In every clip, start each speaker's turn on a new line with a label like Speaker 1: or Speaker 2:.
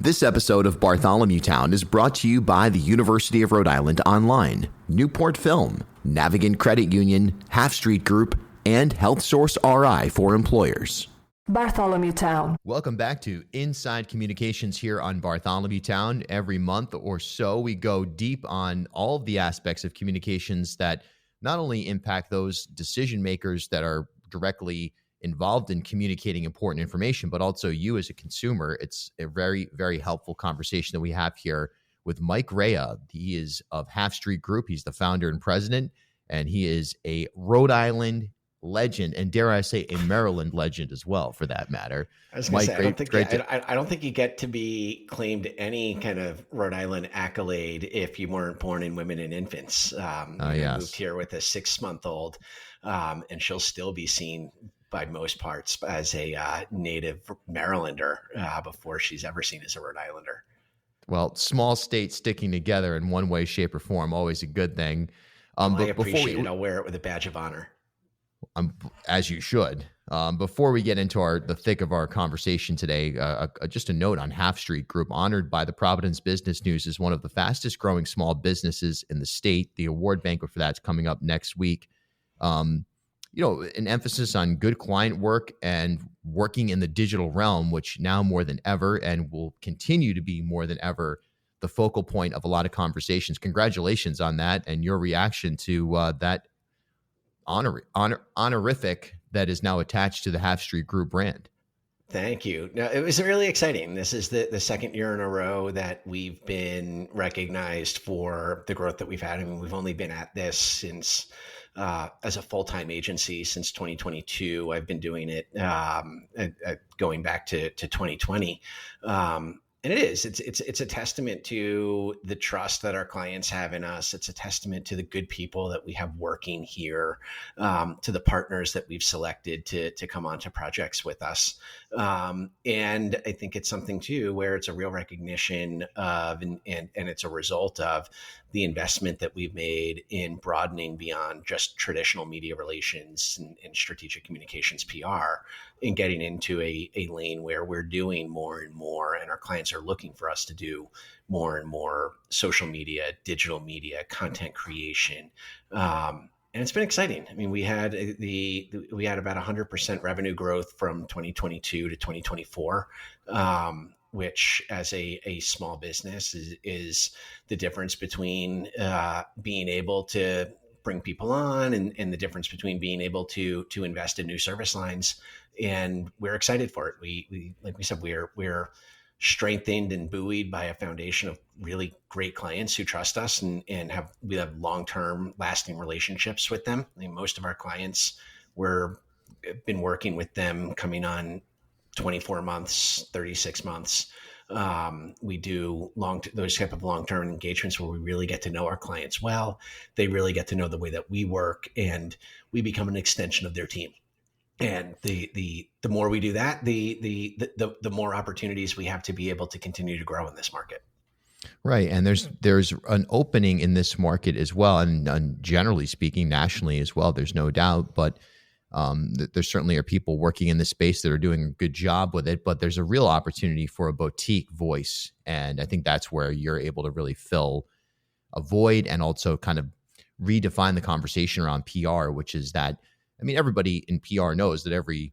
Speaker 1: This episode of Bartholomew Town is brought to you by the University of Rhode Island Online, Newport Film, Navigant Credit Union, Half Street Group, and Health Source RI for employers.
Speaker 2: Bartholomew Town.
Speaker 1: Welcome back to Inside Communications here on Bartholomew Town. Every month or so, we go deep on all of the aspects of communications that not only impact those decision makers that are directly involved in communicating important information, but also you as a consumer. It's a very, very helpful conversation that we have here with Mike Raia. He is of Half Street Group. He's the founder and president, and he is a Rhode Island legend, and dare I say, a Maryland legend as well, for that matter.
Speaker 3: I was going to say, I don't think you get to be claimed any kind of Rhode Island accolade if you weren't born in women and infants.
Speaker 1: Yes.
Speaker 3: Moved here with a 6-month-old, and she'll still be seen by most parts as a native Marylander before she's ever seen as a Rhode Islander.
Speaker 1: Well, small states sticking together in one way, shape, or form, always a good thing.
Speaker 3: But I appreciate it. I'll wear it with a badge of honor.
Speaker 1: As you should. Before we get into the thick of our conversation today, just a note on Half Street Group, honored by the Providence Business News as one of the fastest growing small businesses in the state. The award banquet for that's coming up next week. An emphasis on good client work and working in the digital realm, which now more than ever and will continue to be more than ever the focal point of a lot of conversations. Congratulations on that and your reaction to that honorific that is now attached to the Half Street Group brand.
Speaker 3: Thank you. No, it was really exciting. This is the second year in a row that we've been recognized for the growth that we've had. I mean, we've only been at this since as a full-time agency since 2022. I've been doing it going back to 2020. And it's a testament to the trust that our clients have in us. It's a testament to the good people that we have working here, to the partners that we've selected to come onto projects with us. And I think it's something too, where it's a real recognition of, and it's a result of the investment that we've made in broadening beyond just traditional media relations and strategic communications PR, and getting into a lane where we're doing more and more, and our clients are looking for us to do more and more social media, digital media, content creation. And it's been exciting. I mean, we had about 100% revenue growth from 2022 to 2024, which as a small business is the difference between being able to bring people on and the difference between being able to invest in new service lines. And we're excited for it. We like we said, we're strengthened and buoyed by a foundation of really great clients who trust us and we have long-term lasting relationships with them. I mean, most of our clients, we've been working with them coming on 24 months, 36 months. We do those type of long-term engagements where we really get to know our clients well. They really get to know the way that we work, and we become an extension of their team. And the more we do that, the more opportunities we have to be able to continue to grow in this market.
Speaker 1: Right. And there's an opening in this market as well. And generally speaking, nationally as well, there's no doubt. But there certainly are people working in this space that are doing a good job with it. But there's a real opportunity for a boutique voice. And I think that's where you're able to really fill a void and also kind of redefine the conversation around PR, which is that, I mean, everybody in PR knows that every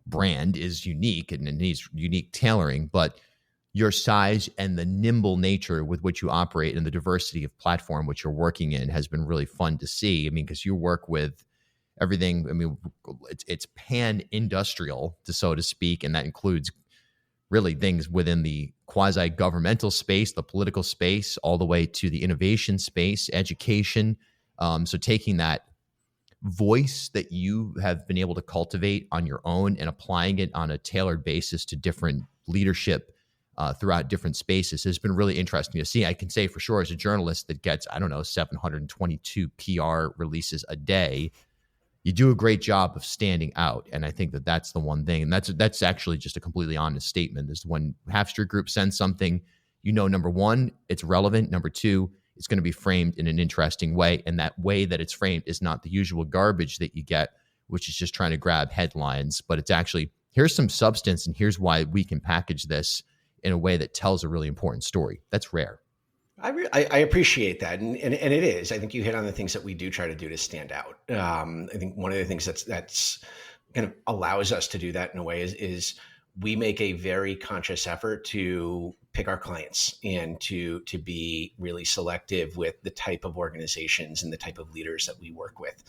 Speaker 1: brand is unique and it needs unique tailoring, but your size and the nimble nature with which you operate and the diversity of platform which you're working in has been really fun to see. I mean, because you work with everything. I mean, it's pan-industrial, so to speak, and that includes really things within the quasi-governmental space, the political space, all the way to the innovation space, education. So taking that voice that you have been able to cultivate on your own and applying it on a tailored basis to different leadership throughout different spaces has been really interesting to see. I can say for sure, as a journalist that gets, 722 PR releases a day, you do a great job of standing out. And I think that that's the one thing. And that's actually just a completely honest statement, is when Half Street Group sends something, number one, it's relevant. Number two, it's going to be framed in an interesting way. And that way that it's framed is not the usual garbage that you get, which is just trying to grab headlines, but it's actually, here's some substance and here's why we can package this in a way that tells a really important story. That's rare.
Speaker 3: I appreciate that, and it is. I think you hit on the things that we do try to do to stand out. I think one of the things that's kind of allows us to do that in a way is we make a very conscious effort to pick our clients and to be really selective with the type of organizations and the type of leaders that we work with.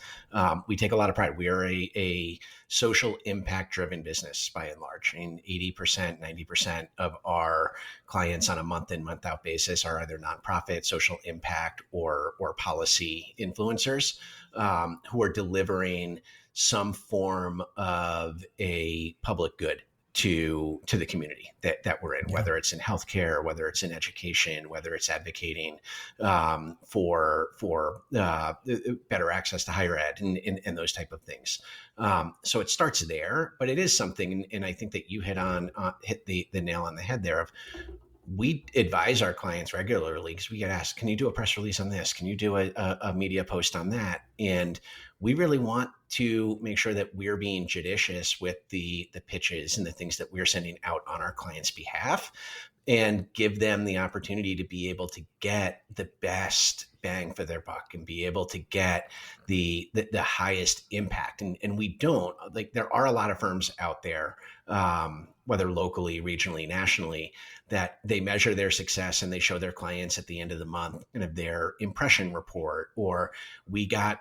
Speaker 3: We take a lot of pride. We are a social impact driven business by and large. I mean, 80%, 90% of our clients on a month in, month out basis are either nonprofit, social impact, or policy influencers who are delivering some form of a public good to the community that we're in, whether it's in healthcare, whether it's in education, whether it's advocating for better access to higher ed and those type of things. So it starts there, but it is something, and I think that you hit the nail on the head there of, we advise our clients regularly because we get asked, can you do a press release on this? Can you do a media post on that? And we really want to make sure that we're being judicious with the pitches and the things that we're sending out on our clients' behalf, and give them the opportunity to be able to get the best bang for their buck and be able to get the highest impact. And we don't, like, there are a lot of firms out there, whether locally, regionally, nationally, that they measure their success and they show their clients at the end of the month kind of their impression report, or we got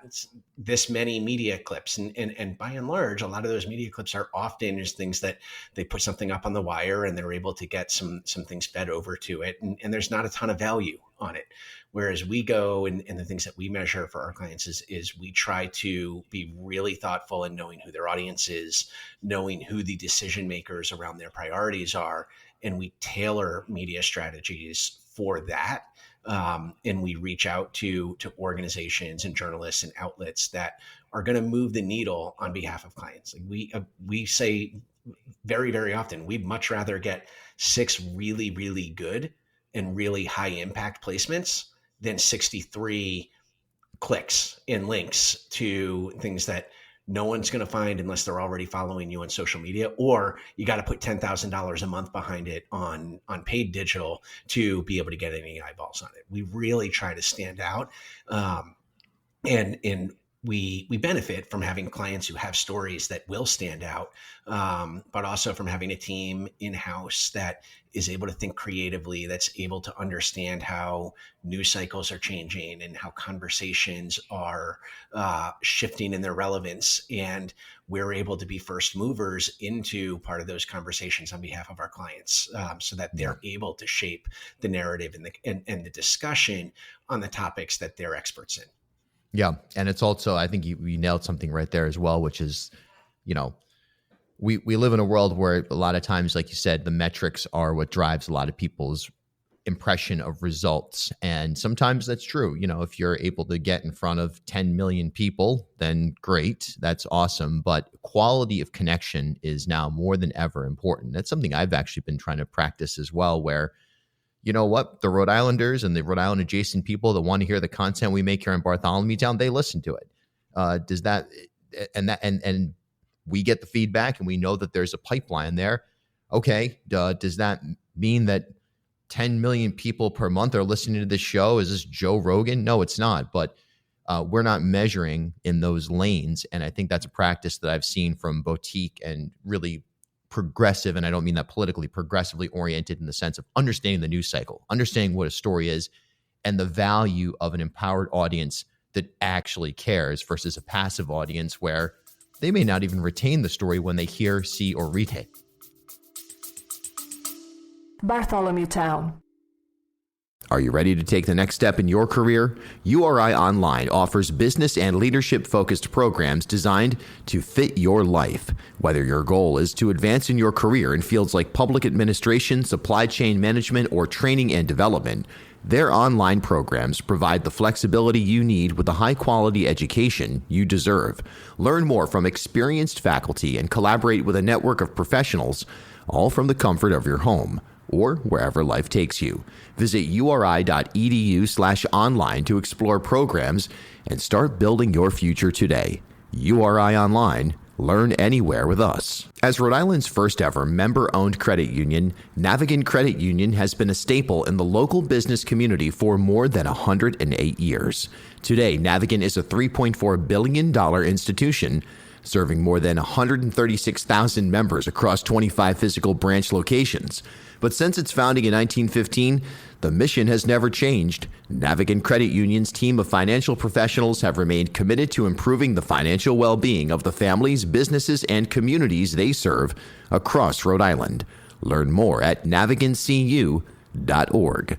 Speaker 3: this many media clips. And by and large, a lot of those media clips are often just things that they put something up on the wire and they're able to get some things fed over to it. And there's not a ton of value on it. Whereas we go and the things that we measure for our clients is we try to be really thoughtful in knowing who their audience is, knowing who the decision makers around their priorities are, and we tailor media strategies for that. And we reach out to organizations and journalists and outlets that are going to move the needle on behalf of clients. Like we say very, very often, we'd much rather get 6 really, really good and really high impact placements than 63 clicks and links to things that no one's going to find unless they're already following you on social media, or you got to put $10,000 a month behind it on paid digital to be able to get any eyeballs on it. We really try to stand out. And we benefit from having clients who have stories that will stand out, but also from having a team in-house that is able to think creatively, that's able to understand how news cycles are changing and how conversations are shifting in their relevance. And we're able to be first movers into part of those conversations on behalf of our clients, so that they're able to shape the narrative and the discussion on the topics that they're experts in.
Speaker 1: Yeah. And it's also, I think you nailed something right there as well, which is, we live in a world where a lot of times, like you said, the metrics are what drives a lot of people's impression of results. And sometimes that's true. If you're able to get in front of 10 million people, then great. That's awesome. But quality of connection is now more than ever important. That's something I've actually been trying to practice as well, where you know what? The Rhode Islanders and the Rhode Island adjacent people that want to hear the content we make here in Bartholomew Town, they listen to it. And we get the feedback and we know that there's a pipeline there. Okay. Does that mean that 10 million people per month are listening to this show? Is this Joe Rogan? No, it's not. But we're not measuring in those lanes. And I think that's a practice that I've seen from boutique and really progressive, and I don't mean that politically, progressively oriented in the sense of understanding the news cycle, understanding what a story is, and the value of an empowered audience that actually cares versus a passive audience where they may not even retain the story when they hear, see, or read it.
Speaker 2: Bartholomew Town.
Speaker 1: Are you ready to take the next step in your career? URI Online offers business and leadership-focused programs designed to fit your life. Whether your goal is to advance in your career in fields like public administration, supply chain management, or training and development, their online programs provide the flexibility you need with the high-quality education you deserve. Learn more from experienced faculty and collaborate with a network of professionals, all from the comfort of your home or wherever life takes you. Visit uri.edu/online to explore programs and start building your future today. URI Online, Learn anywhere with us. As Rhode Island's first ever member-owned credit union, Navigant Credit Union has been a staple in the local business community for more than 108 years. Today, Navigant is a $3.4 billion institution serving more than 136,000 members across 25 physical branch locations. But since its founding in 1915, the mission has never changed. Navigant Credit Union's team of financial professionals have remained committed to improving the financial well-being of the families, businesses, and communities they serve across Rhode Island. Learn more at navigantcu.org.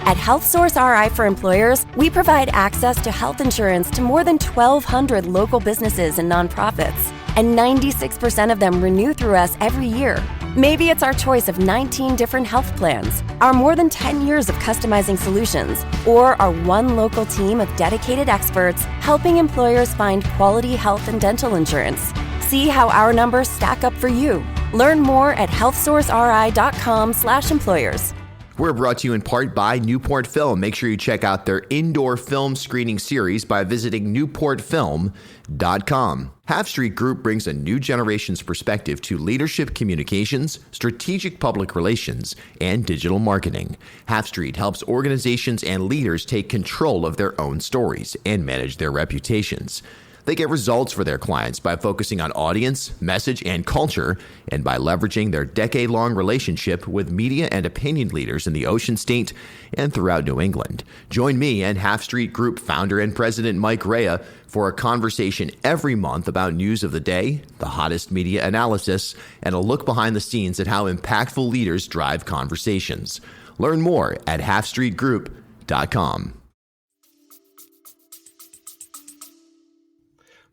Speaker 4: At HealthSource RI for Employers, we provide access to health insurance to more than 1,200 local businesses and nonprofits, and 96% of them renew through us every year. Maybe it's our choice of 19 different health plans, our more than 10 years of customizing solutions, or our one local team of dedicated experts helping employers find quality health and dental insurance. See how our numbers stack up for you. Learn more at healthsourceri.com/employers.
Speaker 1: We're brought to you in part by Newport Film. Make sure you check out their indoor film screening series by visiting newportfilm.com. Half Street Group brings a new generation's perspective to leadership communications, strategic public relations, and digital marketing. Half Street helps organizations and leaders take control of their own stories and manage their reputations. They get results for their clients by focusing on audience, message, and culture, and by leveraging their decade-long relationship with media and opinion leaders in the Ocean State and throughout New England. Join me and Half Street Group founder and president Mike Raia for a conversation every month about news of the day, the hottest media analysis, and a look behind the scenes at how impactful leaders drive conversations. Learn more at halfstreetgroup.com.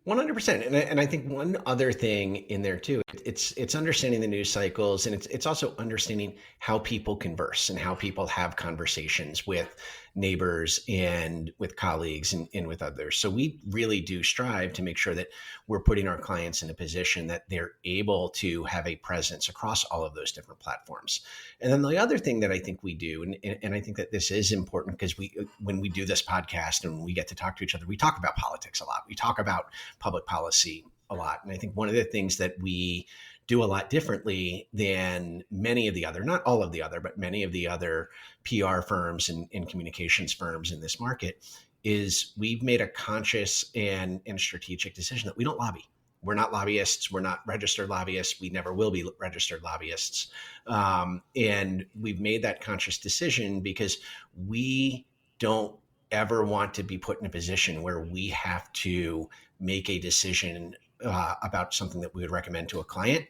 Speaker 3: 100%. And I think one other thing in there too, it's understanding the news cycles, and it's also understanding how people converse and how people have conversations with neighbors and with colleagues and with others. So we really do strive to make sure that we're putting our clients in a position that they're able to have a presence across all of those different platforms. And then the other thing that I think we do, and I think that this is important because when we do this podcast and we get to talk to each other, we talk about politics a lot. We talk about public policy a lot. And I think one of the things that we do a lot differently than many of the other, not all of the other, but many of the other PR firms and communications firms in this market is we've made a conscious and strategic decision that we don't lobby. We're not lobbyists. We're not registered lobbyists. We never will be registered lobbyists. And we've made that conscious decision because we don't ever want to be put in a position where we have to make a decision about something that we would recommend to a client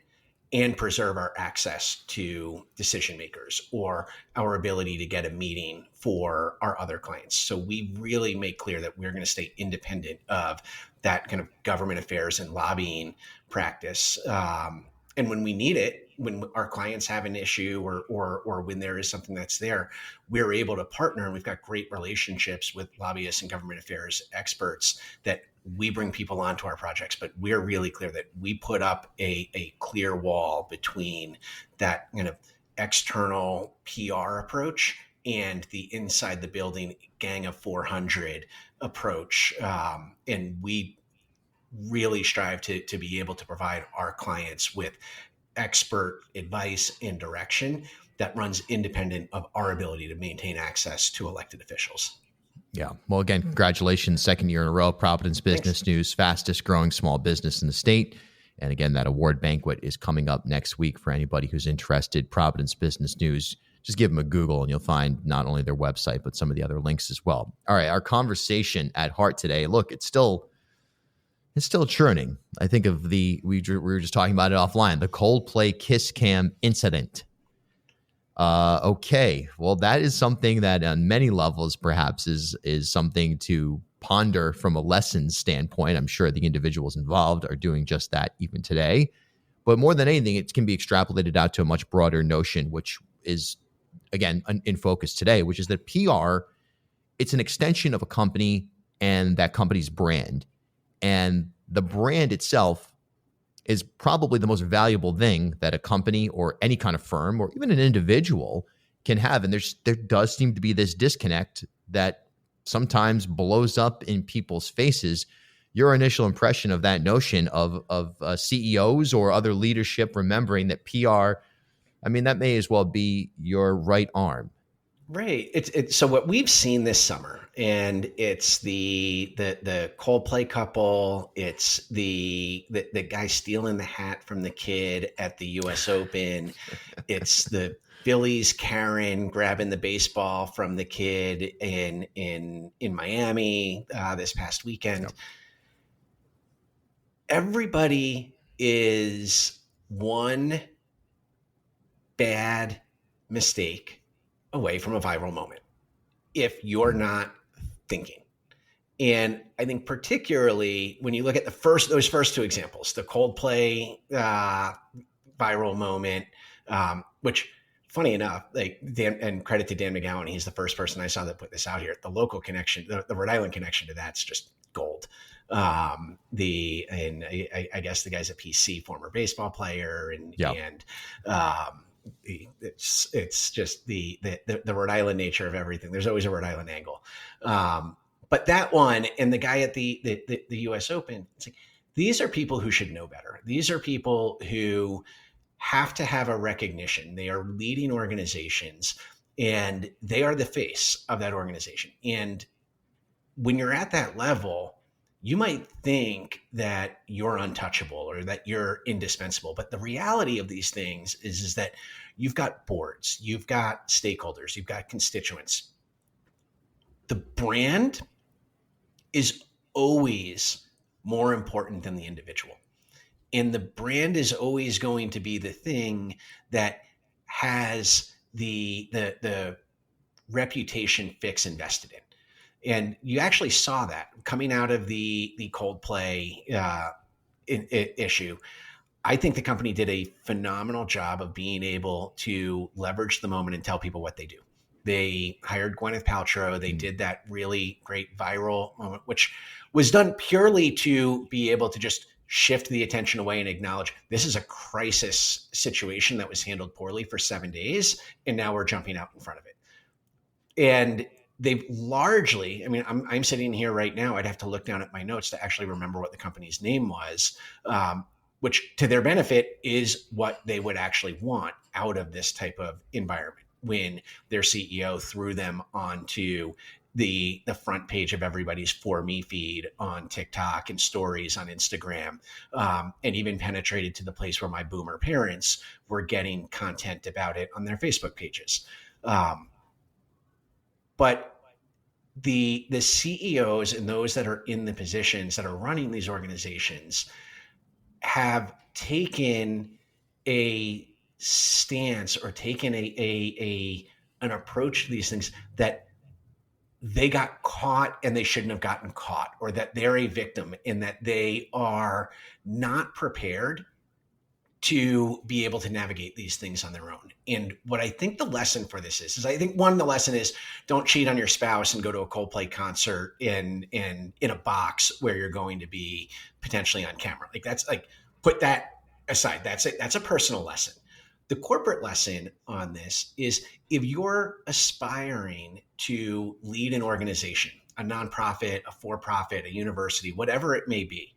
Speaker 3: and preserve our access to decision makers or our ability to get a meeting for our other clients. So we really make clear that we're going to stay independent of that kind of government affairs and lobbying practice. And when we need it, when our clients have an issue or when there is something that's there, we're able to partner, and we've got great relationships with lobbyists and government affairs experts that we bring people onto our projects, but we're really clear that we put up a clear wall between that kind of external PR approach and the inside the building gang of 400 approach. And we really strive to be able to provide our clients with expert advice and direction that runs independent of our ability to maintain access to elected officials.
Speaker 1: Yeah. Well, again, congratulations. Second year in a row, Providence Business
Speaker 3: Thanks.
Speaker 1: News, fastest growing small business in the state. And again, that award banquet is coming up next week for anybody who's interested. Providence Business News, just give them a Google and you'll find not only their website, but some of the other links as well. All right. Our conversation at heart today, look, it's still churning. I think of we were just talking about it offline, the Coldplay Kiss Cam incident. Okay. Well, that is something that on many levels perhaps is something to ponder from a lessons standpoint. I'm sure the individuals involved are doing just that even today. But more than anything, it can be extrapolated out to a much broader notion, which is, again, in focus today, which is that PR, it's an extension of a company and that company's brand. And the brand itself is probably the most valuable thing that a company or any kind of firm or even an individual can have. And there does seem to be this disconnect that sometimes blows up in people's faces your initial impression of that notion of CEOs or other leadership remembering that PR, I mean, that may as well be your right arm.
Speaker 3: Right. It's so what we've seen this summer, and it's the Coldplay couple. It's the guy stealing the hat from the kid at the U.S. Open. It's the Phillies Karen grabbing the baseball from the kid in Miami this past weekend.
Speaker 1: Yep.
Speaker 3: Everybody is one bad mistake away from a viral moment if you're not thinking. And I think particularly when you look at those first two examples, the Coldplay viral moment, which funny enough, like Dan, and credit to Dan McGowan, he's the first person I saw that put this out here. The local connection, the Rhode Island connection to that's just gold. I guess the guy's a PC, former baseball player, and it's just the Rhode Island nature of everything. There's always a Rhode Island angle. But that one and the guy at the US Open, it's like, these are people who should know better. These are people who have to have a recognition. They are leading organizations and they are the face of that organization. And when you're at that level, you might think that you're untouchable or that you're indispensable. But the reality of these things is that you've got boards, you've got stakeholders, you've got constituents. The brand is always more important than the individual. And the brand is always going to be the thing that has the reputation fix invested in. And you actually saw that coming out of the Coldplay issue. I think the company did a phenomenal job of being able to leverage the moment and tell people what they do. They hired Gwyneth Paltrow. They did that really great viral moment, which was done purely to be able to just shift the attention away and acknowledge this is a crisis situation that was handled poorly for 7 days, and now we're jumping out in front of it. And they've largely, I mean, I'm sitting here right now. I'd have to look down at my notes to actually remember what the company's name was, which to their benefit is what they would actually want out of this type of environment when their CEO threw them onto the front page of everybody's For Me feed on TikTok and stories on Instagram, and even penetrated to the place where my boomer parents were getting content about it on their Facebook pages. But the CEOs and those that are in the positions that are running these organizations have taken a stance or taken an approach to these things that they got caught and they shouldn't have gotten caught, or that they're a victim and that they are not prepared to be able to navigate these things on their own. And what I think the lesson for this is I think the lesson is don't cheat on your spouse and go to a Coldplay concert in a box where you're going to be potentially on camera. Like that's like, put that aside. That's a personal lesson. The corporate lesson on this is if you're aspiring to lead an organization, a nonprofit, a for-profit, a university, whatever it may be,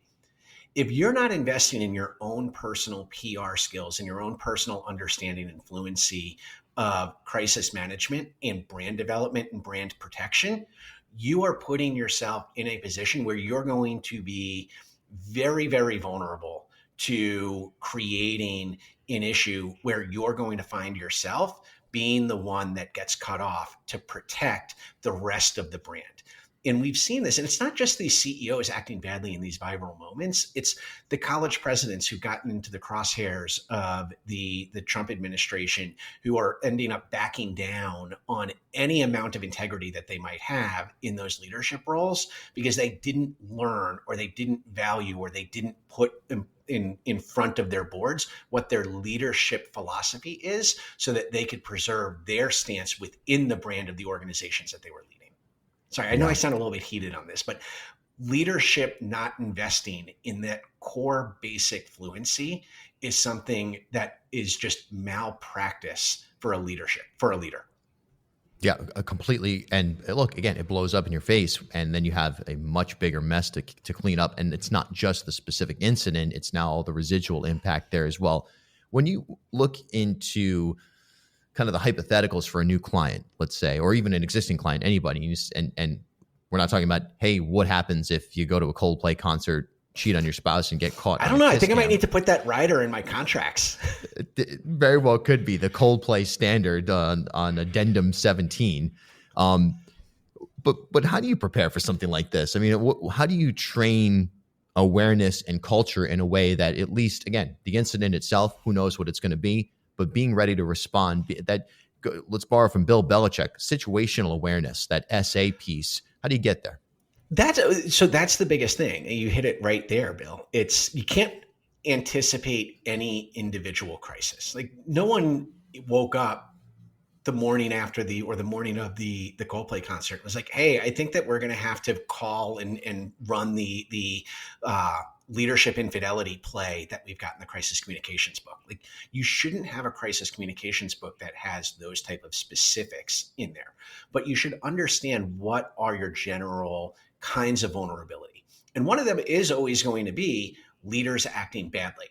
Speaker 3: if you're not investing in your own personal PR skills and your own personal understanding and fluency of crisis management and brand development and brand protection, you are putting yourself in a position where you're going to be very, very vulnerable to creating an issue where you're going to find yourself being the one that gets cut off to protect the rest of the brand. And we've seen this, and it's not just these CEOs acting badly in these viral moments. It's the college presidents who've gotten into the crosshairs of the Trump administration who are ending up backing down on any amount of integrity that they might have in those leadership roles because they didn't learn or they didn't value or they didn't put in front of their boards what their leadership philosophy is so that they could preserve their stance within the brand of the organizations that they were leading. Sorry, I know I sound a little bit heated on this, but leadership not investing in that core basic fluency is something that is just malpractice for a leader.
Speaker 1: Yeah, completely. And look, again, it blows up in your face, and then you have a much bigger mess to clean up. And it's not just the specific incident; it's now all the residual impact there as well. When you look into kind of the hypotheticals for a new client, let's say, or even an existing client, anybody, and we're not talking about, hey, what happens if you go to a Coldplay concert, cheat on your spouse, and get caught?
Speaker 3: I don't know. I think I might need to put that rider in my contracts.
Speaker 1: It very well could be the Coldplay standard on Addendum 17. But how do you prepare for something like this? I mean, how do you train awareness and culture in a way that, at least, again, the incident itself, who knows what it's going to be, but being ready to respond, let's borrow from Bill Belichick, situational awareness, that SA piece. How do you get there?
Speaker 3: That's the biggest thing. You hit it right there, Bill. You can't anticipate any individual crisis. Like, no one woke up the morning after the morning of the Coldplay concert and was like, hey, I think that we're going to have to call and run the leadership infidelity play that we've got in the crisis communications book. Like, you shouldn't have a crisis communications book that has those type of specifics in there, but you should understand what are your general kinds of vulnerability. And one of them is always going to be leaders acting badly,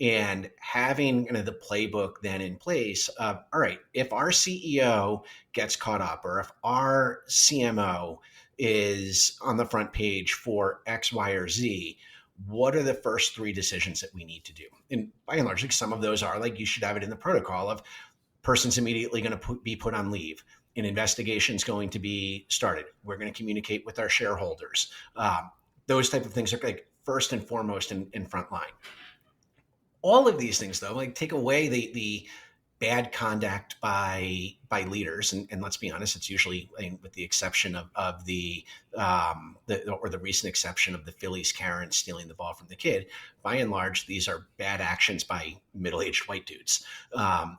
Speaker 3: and having kind of the playbook then in place of, all right, if our CEO gets caught up, or if our CMO is on the front page for X, Y, or Z, what are the first three decisions that we need to do? And by and large, like, some of those are like, you should have it in the protocol of person's immediately going to be put on leave. An investigation is going to be started. We're going to communicate with our shareholders. Those type of things are like first and foremost in front line. All of these things, though, like, take away the bad conduct by leaders, and let's be honest, it's usually, I mean, with the exception of the recent exception of the Phillies Karen stealing the ball from the kid. By and large, these are bad actions by middle-aged white dudes.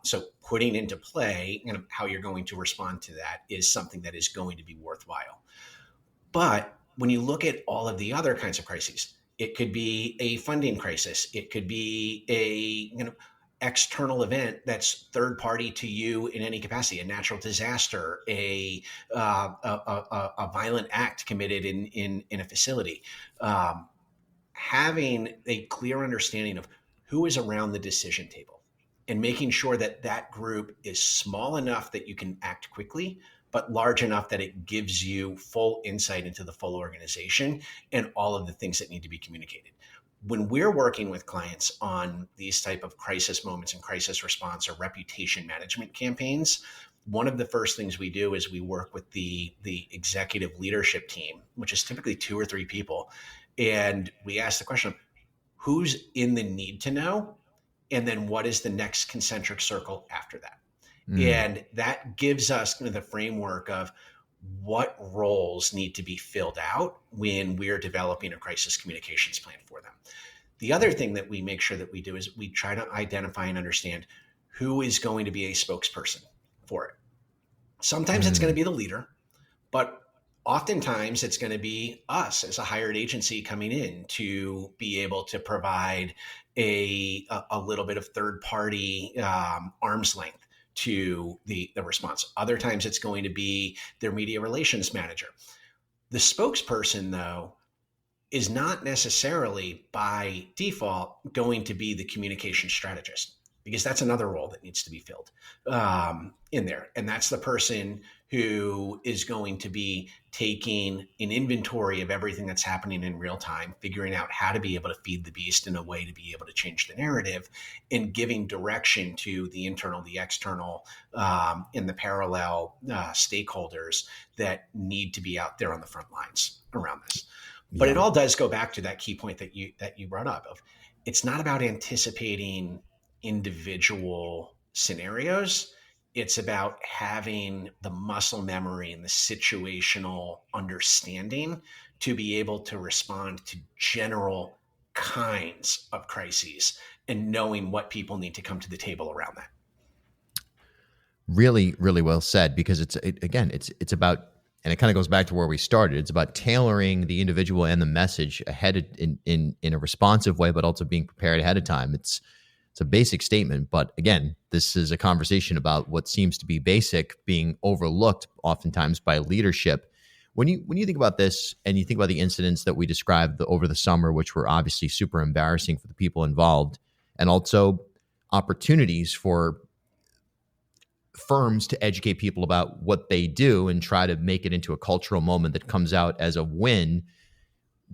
Speaker 3: So putting into play, you know, how you're going to respond to that is something that is going to be worthwhile. But when you look at all of the other kinds of crises, it could be a funding crisis. It could be a external event that's third party to you in any capacity, a natural disaster, a violent act committed in a facility. Having a clear understanding of who is around the decision table and making sure that that group is small enough that you can act quickly, but large enough that it gives you full insight into the full organization and all of the things that need to be communicated. When we're working with clients on these type of crisis moments and crisis response or reputation management campaigns, one of the first things we do is we work with the executive leadership team, which is typically 2 or 3 people. And we ask the question of who's in the need to know, and then what is the next concentric circle after that? And that gives us kind of the framework of what roles need to be filled out when we're developing a crisis communications plan for them. The other thing that we make sure that we do is we try to identify and understand who is going to be a spokesperson for it. Sometimes it's going to be the leader, but oftentimes it's going to be us as a hired agency coming in to be able to provide a little bit of third party arm's length to the response. Other times it's going to be their media relations manager. The spokesperson, though, is not necessarily by default going to be the communication strategist, because that's another role that needs to be filled in there. And that's the person who is going to be taking an inventory of everything that's happening in real time, figuring out how to be able to feed the beast in a way to be able to change the narrative, and giving direction to the internal, the external, and the parallel stakeholders that need to be out there on the front lines around this. But it all does go back to that key point that you brought up of, it's not about anticipating individual scenarios. It's about having the muscle memory and the situational understanding to be able to respond to general kinds of crises and knowing what people need to come to the table around that.
Speaker 1: Really, really well said, because it's about, and it kind of goes back to where we started. It's about tailoring the individual and the message ahead in a responsive way, but also being prepared ahead of time. It's It's a basic statement, but again, this is a conversation about what seems to be basic being overlooked oftentimes by leadership. When you think about this and you think about the incidents that we described over the summer, which were obviously super embarrassing for the people involved, and also opportunities for firms to educate people about what they do and try to make it into a cultural moment that comes out as a win.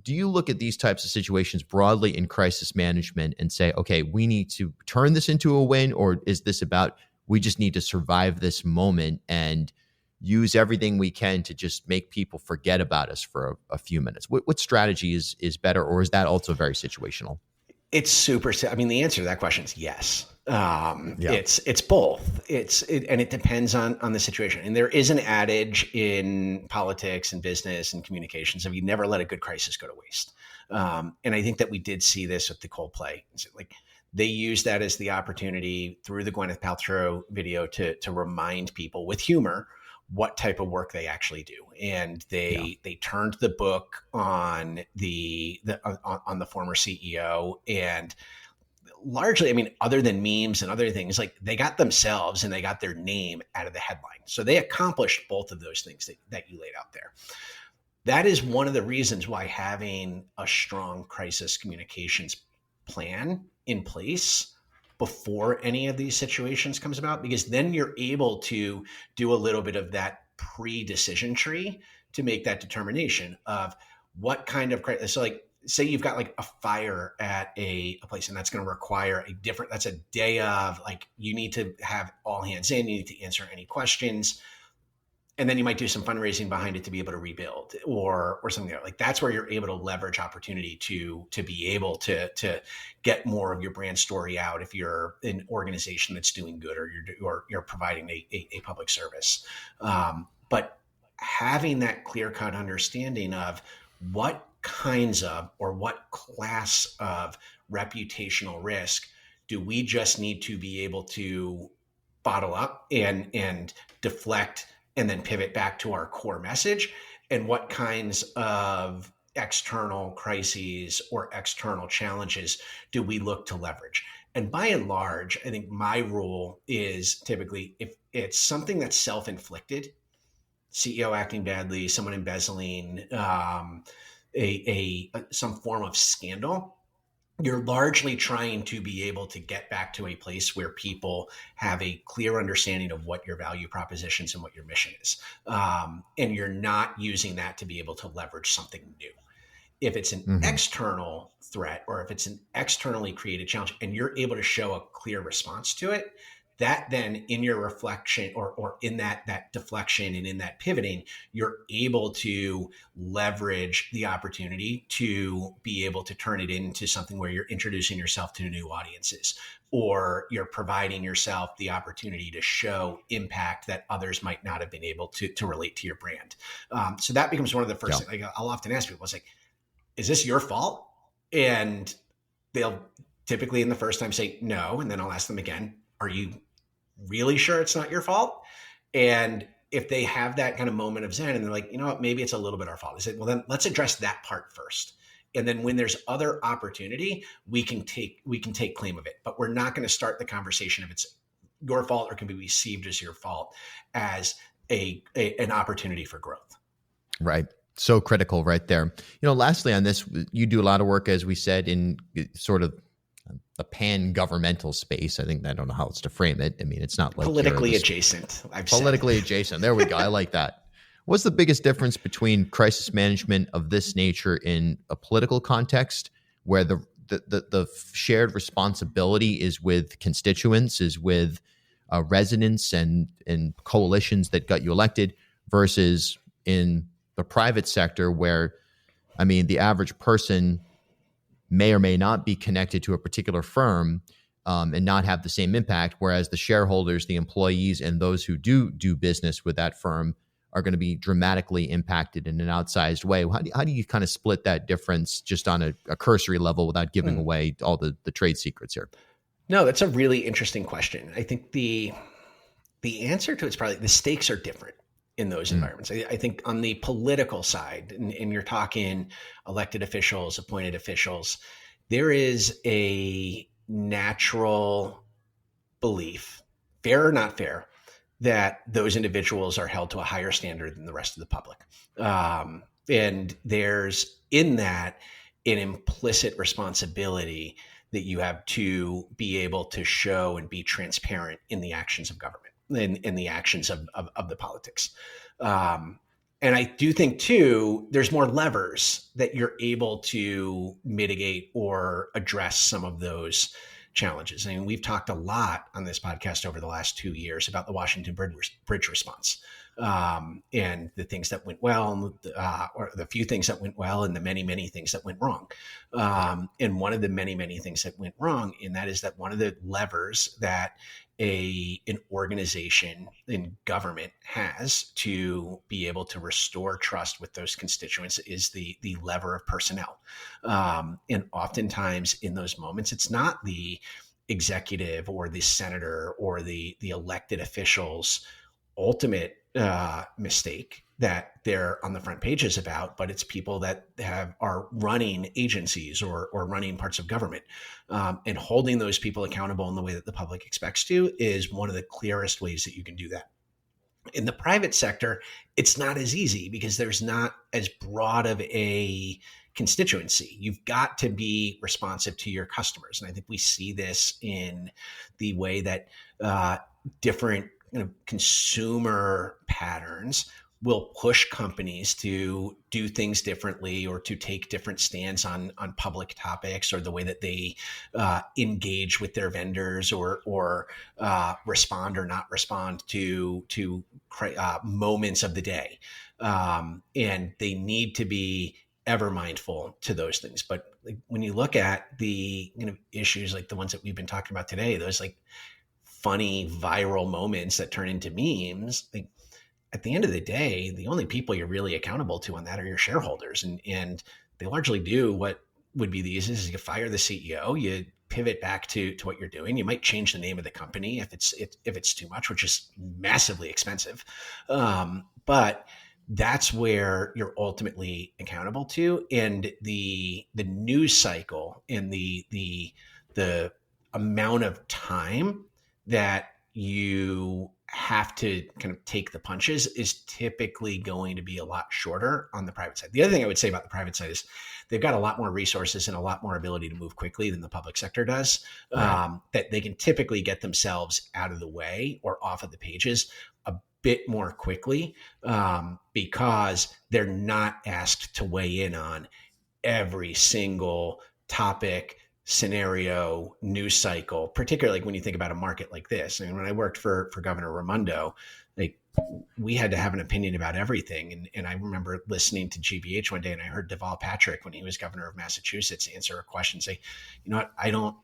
Speaker 1: Do you look at these types of situations broadly in crisis management and say, okay, we need to turn this into a win? Or is this about, we just need to survive this moment and use everything we can to just make people forget about us for a few minutes? What strategy is better, or is that also very situational?
Speaker 3: It's super. I mean, the answer to that question is yes.
Speaker 1: Yeah.
Speaker 3: It's both. And it depends on the situation. And there is an adage in politics and business and communications of you never let a good crisis go to waste. And I think that we did see this with the Coldplay. Like they used that as the opportunity through the Gwyneth Paltrow video to remind people with humor what type of work they actually do. And they turned the book on the former CEO, and largely, I mean, other than memes and other things, like they got themselves and they got their name out of the headline. So they accomplished both of those things that you laid out there. That is one of the reasons why having a strong crisis communications plan in place before any of these situations comes about, because then you're able to do a little bit of that pre-decision tree to make that determination of what kind of crisis. So like, say you've got like a fire at a place, and that's going to require that's a day of like, you need to have all hands in, you need to answer any questions. And then you might do some fundraising behind it to be able to rebuild or something like that's where you're able to leverage opportunity to be able to get more of your brand story out if you're an organization that's doing good or you're providing a public service. But having that clear-cut understanding of what kinds of or what class of reputational risk do we just need to be able to bottle up and deflect and then pivot back to our core message, and what kinds of external crises or external challenges do we look to leverage. And by and large, I think my rule is typically if it's something that's self-inflicted, CEO acting badly, someone embezzling, some form of scandal, you're largely trying to be able to get back to a place where people have a clear understanding of what your value propositions and what your mission is. And you're not using that to be able to leverage something new. If it's an external threat or if it's an externally created challenge and you're able to show a clear response to it, that then in your reflection or in that deflection and in that pivoting, you're able to leverage the opportunity to be able to turn it into something where you're introducing yourself to new audiences, or you're providing yourself the opportunity to show impact that others might not have been able to relate to your brand. So that becomes one of the first things. Like, I'll often ask people, it's like, is this your fault? And they'll typically in the first time say no. And then I'll ask them again, are you really sure it's not your fault? And if they have that kind of moment of zen and they're like, you know what, maybe it's a little bit our fault. I said, well, then let's address that part first. And then when there's other opportunity, we can take claim of it. But we're not going to start the conversation if it's your fault or can be received as your fault as an opportunity for growth.
Speaker 1: Right. So critical right there. Lastly on this, you do a lot of work, as we said, in sort of the pan-governmental space. I don't know how else to frame it. I mean, it's not like
Speaker 3: politically adjacent.
Speaker 1: Politically adjacent. There we go. I like that. What's the biggest difference between crisis management of this nature in a political context, where the shared responsibility is with constituents, is with residents and coalitions that got you elected, versus in the private sector, where, I mean, the average person may or may not be connected to a particular firm and not have the same impact, whereas the shareholders, the employees, and those who do business with that firm are going to be dramatically impacted in an outsized way. How do you kind of split that difference just on a cursory level without giving away all the trade secrets here? No,
Speaker 3: that's a really interesting question. I think the answer to it is probably the stakes are different in those environments. I think on the political side, and you're talking elected officials, appointed officials, there is a natural belief, fair or not fair, that those individuals are held to a higher standard than the rest of the public. And there's in that an implicit responsibility that you have to be able to show and be transparent in the actions of government, in the actions of the politics. And I do think, too, there's more levers that you're able to mitigate or address some of those challenges. I mean, we've talked a lot on this podcast over the last 2 years about the Washington Bridge response, and the things that went well, or the few things that went well, and the many, many things that went wrong. And one of the many, many things that went wrong, and that is that one of the levers that an organization in government has to be able to restore trust with those constituents is the lever of personnel. And oftentimes in those moments, it's not the executive or the senator or the elected officials' ultimate mistake that they're on the front pages about, but it's people that are running agencies or running parts of government, and holding those people accountable in the way that the public expects to is one of the clearest ways that you can do that. In the private sector, it's not as easy because there's not as broad of a constituency. You've got to be responsive to your customers. And I think we see this in the way that different consumer patterns will push companies to do things differently or to take different stands on public topics, or the way that they engage with their vendors, or respond or not respond to moments of the day. And they need to be ever mindful to those things. But when you look at the issues like the ones that we've been talking about today, those funny viral moments that turn into memes, at the end of the day, the only people you're really accountable to on that are your shareholders. And they largely do what would be the easiest: is you fire the CEO, you pivot back to what you're doing. You might change the name of the company if it's too much, which is massively expensive. But that's where you're ultimately accountable to. And the news cycle and the amount of time that you have to kind of take the punches is typically going to be a lot shorter on the private side. The other thing I would say about the private side is they've got a lot more resources and a lot more ability to move quickly than the public sector does. Right. That they can typically get themselves out of the way or off of the pages a bit more quickly, because they're not asked to weigh in on every single topic, scenario, news cycle, particularly when you think about a market like this. I mean, when I worked for Governor Raimondo, we had to have an opinion about everything. And I remember listening to GBH one day, and I heard Deval Patrick, when he was governor of Massachusetts, answer a question, say, you know what, I don't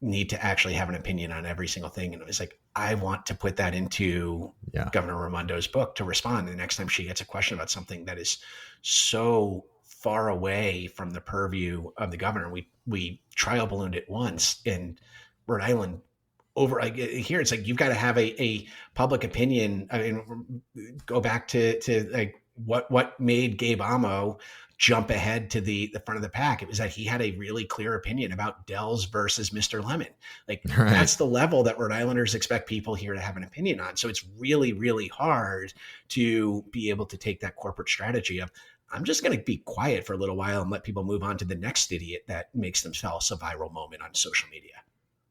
Speaker 3: need to actually have an opinion on every single thing. And it was like, I want to put that into Governor Raimondo's book to respond the next time she gets a question about something that is so far away from the purview of the governor. We trial ballooned it once in Rhode Island. Over here, it's like you've got to have a public opinion. I mean, go back to what made Gabe Amo jump ahead to the front of the pack. It was that he had a really clear opinion about Dells versus Mr. Lemon. That's the level that Rhode Islanders expect people here to have an opinion on. So it's really, really hard to be able to take that corporate strategy of, I'm just going to be quiet for a little while and let people move on to the next idiot that makes themselves a viral moment on social media.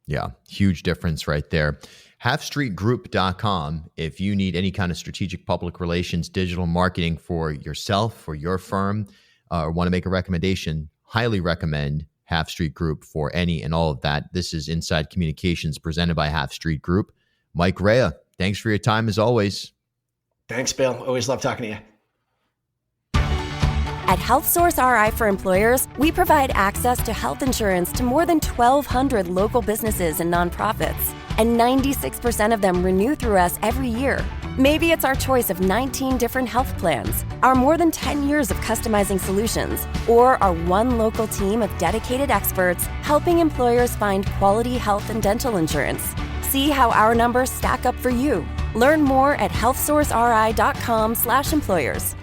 Speaker 1: Yeah, huge difference right there. halfstreetgroup.com. If you need any kind of strategic public relations, digital marketing for yourself or your firm, or want to make a recommendation, highly recommend Half Street Group for any and all of that. This is Inside Communications presented by Half Street Group. Mike Raia, thanks for your time as always.
Speaker 3: Thanks, Bill. Always love talking to you.
Speaker 4: At HealthSource RI for Employers, we provide access to health insurance to more than 1,200 local businesses and nonprofits. And 96% of them renew through us every year. Maybe it's our choice of 19 different health plans, our more than 10 years of customizing solutions, or our one local team of dedicated experts helping employers find quality health and dental insurance. See how our numbers stack up for you. Learn more at healthsourceri.com/employers.